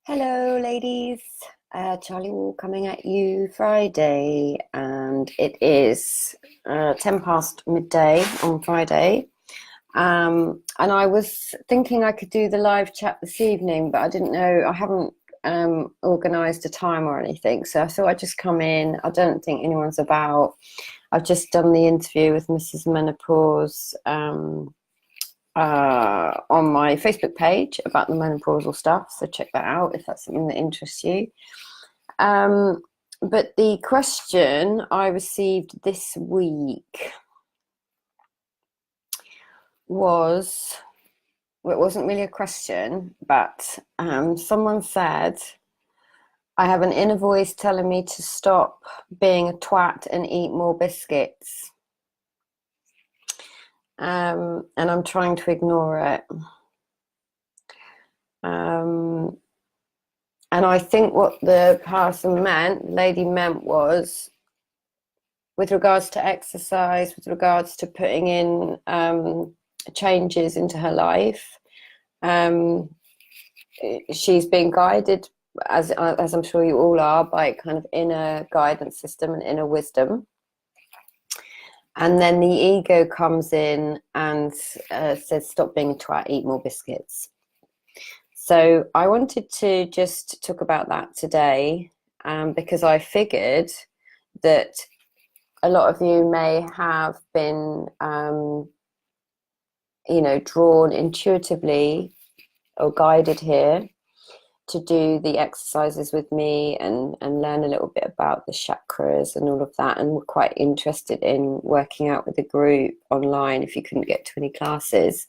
Hello, ladies. Charlie Wall coming at you Friday, and it is 10 past midday on Friday. And I was thinking I could do the live chat this evening, but I didn't know, I haven't organised a time or anything. So I thought I'd just come in. I don't think anyone's about. I've just done the interview with Mrs. Menopause on my Facebook page about the menopausal stuff, so check that out if that's something that interests you. But the question I received this week was, well, it wasn't really a question, but someone said, I have an inner voice telling me to stop being a twat and eat more biscuits. And I'm trying to ignore it. And I think what the person meant, lady meant, was with regards to exercise, with regards to putting in changes into her life, she's being guided, as I'm sure you all are, by kind of inner guidance system and inner wisdom. And then the ego comes in and says, stop being a twat, eat more biscuits. So I wanted to just talk about that today, because I figured that a lot of you may have been, drawn intuitively or guided here to do the exercises with me and learn a little bit about the chakras and all of that, and were quite interested in working out with a group online if you couldn't get to any classes.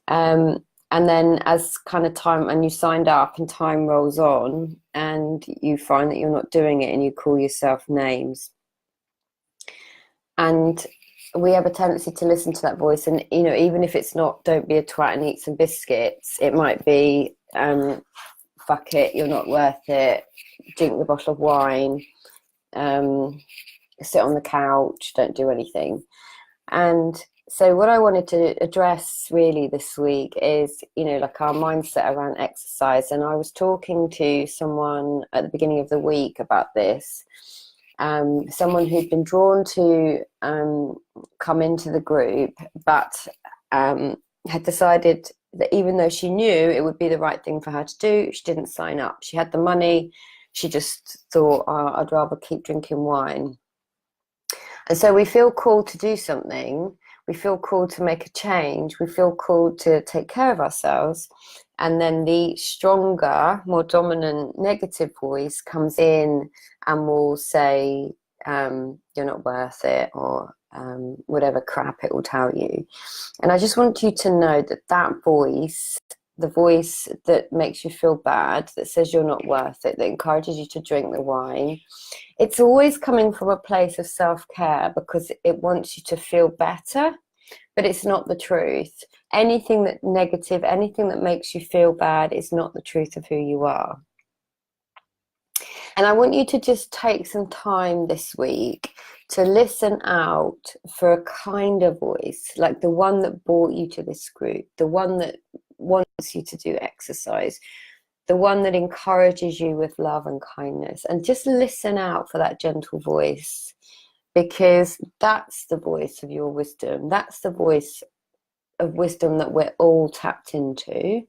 And then as kind of time, and you signed up and time rolls on and you find that you're not doing it and you call yourself names. And we have a tendency to listen to that voice, and even if it's not don't be a twat and eat some biscuits, it might be fuck it, you're not worth it, drink the bottle of wine, sit on the couch, don't do anything. And so what I wanted to address really this week is, like our mindset around exercise. And I was talking to someone at the beginning of the week about this, someone who'd been drawn to come into the group, but had decided that even though she knew it would be the right thing for her to do, she didn't sign up. She had the money. She just thought, I'd rather keep drinking wine. And so we feel called to do something. We feel called to make a change. We feel called to take care of ourselves. And then the stronger, more dominant negative voice comes in and will say, you're not worth it, or whatever crap it will tell you. And I just want you to know that that voice, the voice that makes you feel bad, that says you're not worth it, that encourages you to drink the wine, it's always coming from a place of self-care, because it wants you to feel better, but it's not the truth. Anything that negative, anything that makes you feel bad is not the truth of who you are. And I want you to just take some time this week to listen out for a kinder voice, like the one that brought you to this group, the one that wants you to do exercise, the one that encourages you with love and kindness. And just listen out for that gentle voice, because that's the voice of your wisdom. That's the voice of wisdom that we're all tapped into.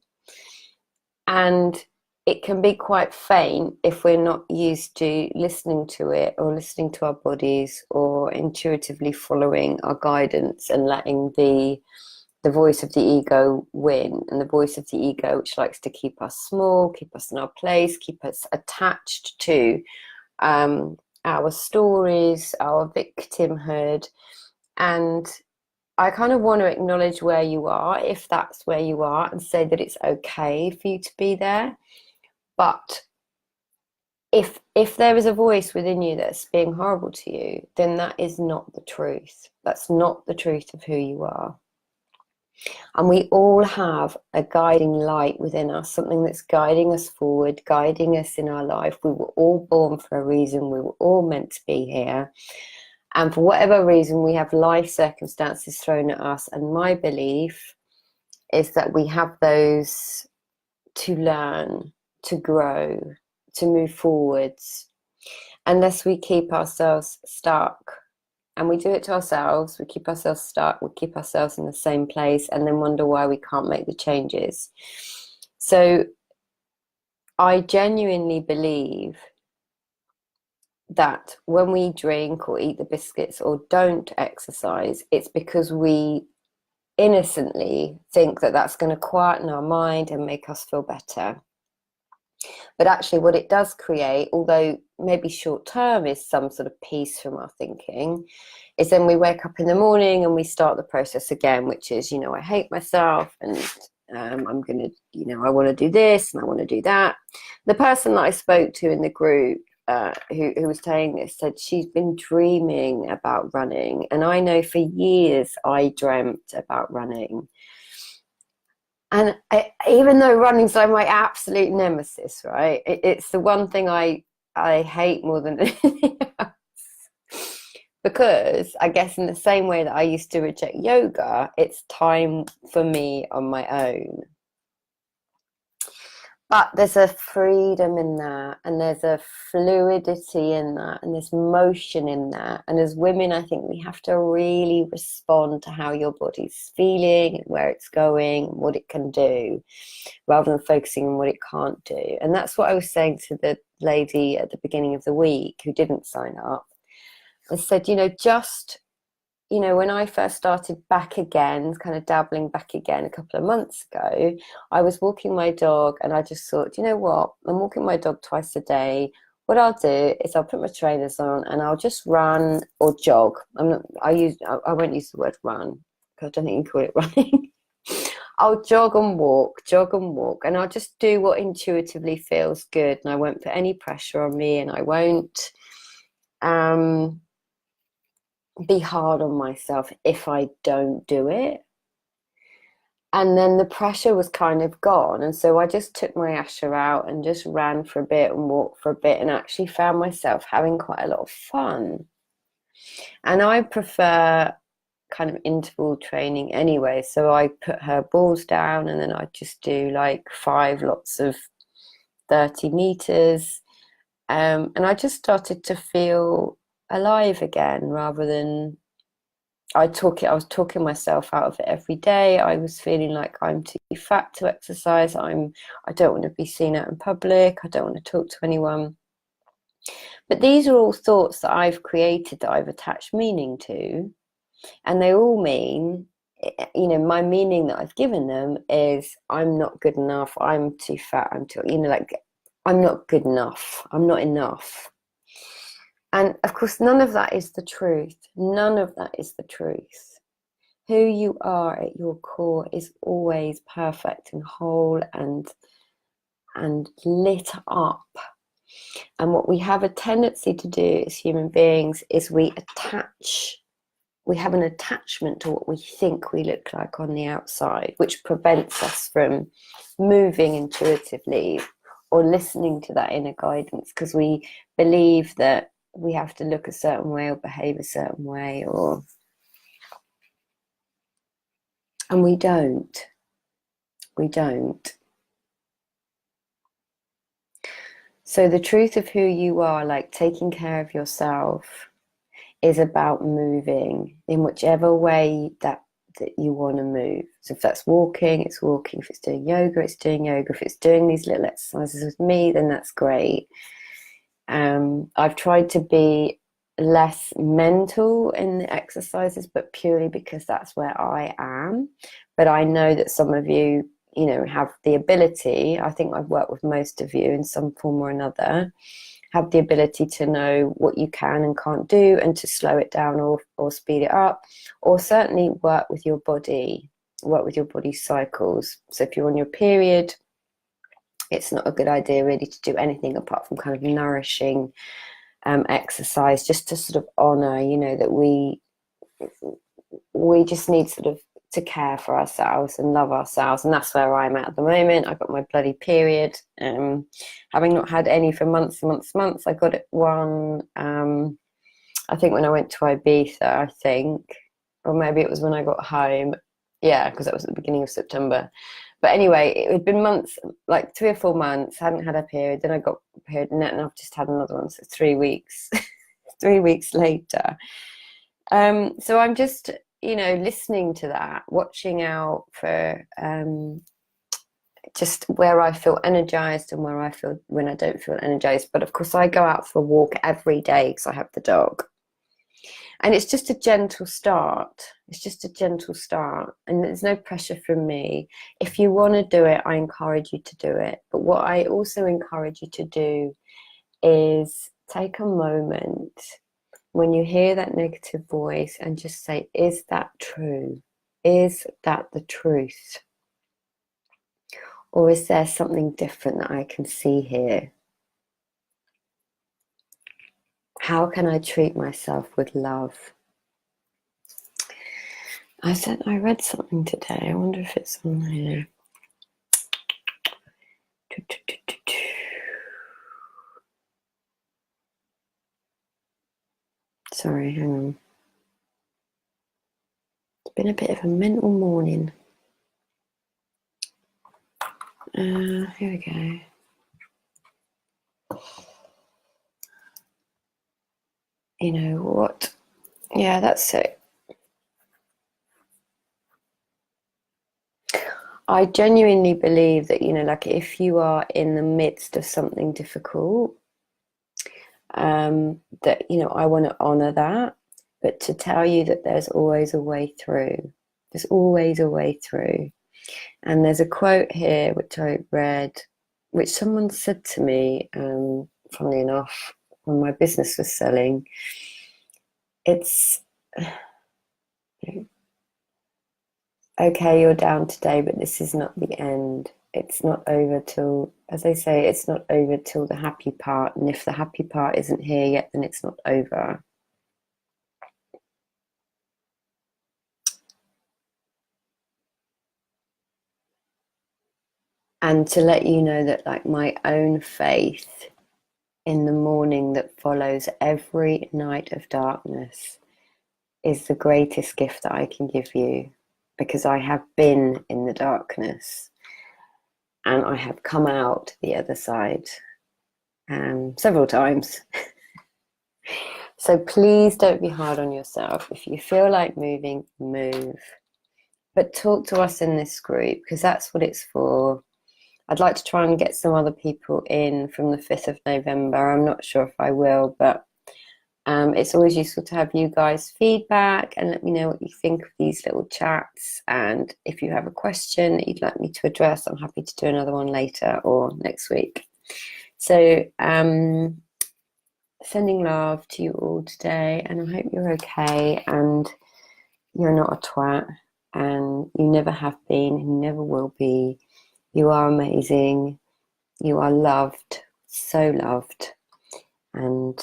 And it can be quite faint if we're not used to listening to it, or listening to our bodies, or intuitively following our guidance and letting the voice of the ego win. And the voice of the ego, which likes to keep us small, keep us in our place, keep us attached to our stories, our victimhood. And I kind of want to acknowledge where you are, if that's where you are, and say that it's okay for you to be there. But if there is a voice within you that's being horrible to you, then that is not the truth. That's not the truth of who you are. And we all have a guiding light within us, something that's guiding us forward, guiding us in our life. We were all born for a reason. We were all meant to be here. And for whatever reason, we have life circumstances thrown at us. And my belief is that we have those to learn, to grow, to move forwards, unless we keep ourselves stuck. And we do it to ourselves. We keep ourselves stuck. We keep ourselves in the same place and then wonder why we can't make the changes. So I genuinely believe that when we drink or eat the biscuits or don't exercise, it's because we innocently think that that's going to quieten our mind and make us feel better. But actually what it does create, although maybe short term, is some sort of peace from our thinking, is then we wake up in the morning and we start the process again, which is, you know, I hate myself and I'm going to, you know, I want to do this and I want to do that. The person that I spoke to in the group who was saying this said she's been dreaming about running. And I know for years I dreamt about running. And even though running's like my absolute nemesis, right? It's the one thing I hate more than anything else. Because I guess in the same way that I used to reject yoga, it's time for me on my own. But there's a freedom in that, and there's a fluidity in that, and there's motion in that. And as women, I think we have to really respond to how your body's feeling and where it's going and what it can do, rather than focusing on what it can't do. And that's what I was saying to the lady at the beginning of the week who didn't sign up. I said, you know, just, you know, when I first started back again, kind of dabbling back again a couple of months ago, I was walking my dog and I just thought, you know what, I'm walking my dog twice a day. What I'll do is I'll put my trainers on and I'll just run or jog. I won't use the word run because I don't think you can call it running. I'll jog and walk, and I'll just do what intuitively feels good. And I won't put any pressure on me, and I won't be hard on myself if I don't do it. And then the pressure was kind of gone, and so I just took my Asha out and just ran for a bit and walked for a bit, and actually found myself having quite a lot of fun. And I prefer kind of interval training anyway, so I put her balls down and then I just do like 5 lots of 30 meters, and I just started to feel alive again, rather than I was talking myself out of it every day. I was feeling like I'm too fat to exercise. I don't want to be seen out in public. I don't want to talk to anyone. But these are all thoughts that I've created, that I've attached meaning to, and they all mean, you know, my meaning that I've given them is I'm not good enough. I'm too fat. I'm too, you know, like I'm not good enough. I'm not enough. And of course, none of that is the truth. None of that is the truth. Who you are at your core is always perfect and whole and lit up. And what we have a tendency to do as human beings is we have an attachment to what we think we look like on the outside, which prevents us from moving intuitively or listening to that inner guidance, because we believe that we have to look a certain way or behave a certain way, and we don't. So the truth of who you are, like taking care of yourself, is about moving in whichever way that you want to move. So if that's walking, it's walking. If it's doing yoga, it's doing yoga. If it's doing these little exercises with me, then that's great. I've tried to be less mental in the exercises, but purely because that's where I am. But I know that some of you, you know, have the ability, I think I've worked with most of you in some form or another, have the ability to know what you can and can't do, and to slow it down or speed it up, or certainly work with your body cycles. So if you're on your period, it's not a good idea really to do anything apart from kind of nourishing exercise, just to sort of honor, you know, that we just need sort of to care for ourselves and love ourselves. And that's where I'm at the moment. I got my bloody period, having not had any for months. I got it one, I think when I went to Ibiza, I think, or maybe it was when I got home. Yeah, because that was at the beginning of September. But anyway, it had been months, like 3 or 4 months, hadn't had a period. Then I got a period, and then I've just had another one. So 3 weeks, 3 weeks later. So I'm just, listening to that, watching out for just where I feel energized and where I feel when I don't feel energized. But of course, I go out for a walk every day because I have the dog. And it's just a gentle start. It's just a gentle start. And there's no pressure from me. If you want to do it, I encourage you to do it. But what I also encourage you to do is take a moment when you hear that negative voice and just say, is that true? Is that the truth? Or is there something different that I can see here? How can I treat myself with love? I read something today. I wonder if it's on here. Sorry, hang on. It's been a bit of a mental morning. Here we go. You know what? Yeah, that's it. I genuinely believe that, like if you are in the midst of something difficult, that, I want to honor that, but to tell you that there's always a way through. There's always a way through. And there's a quote here which I read, which someone said to me, funnily enough, when my business was selling. It's, okay, you're down today, but this is not the end. It's not over till, as they say, it's not over till the happy part. And if the happy part isn't here yet, then it's not over. And to let you know that, like, my own faith in the morning that follows every night of darkness is the greatest gift that I can give you, because I have been in the darkness and I have come out the other side several times. So please don't be hard on yourself. If you feel like moving, move. But talk to us in this group, because that's what it's for. I'd like to try and get some other people in from the 5th of November. I'm not sure if I will, but it's always useful to have you guys feedback and let me know what you think of these little chats. And if you have a question that you'd like me to address, I'm happy to do another one later or next week. So sending love to you all today, and I hope you're okay and you're not a twat, and you never have been, you never will be. You are amazing. You are loved, so loved, and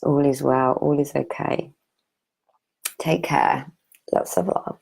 all is well, all is okay. Take care. Lots of love.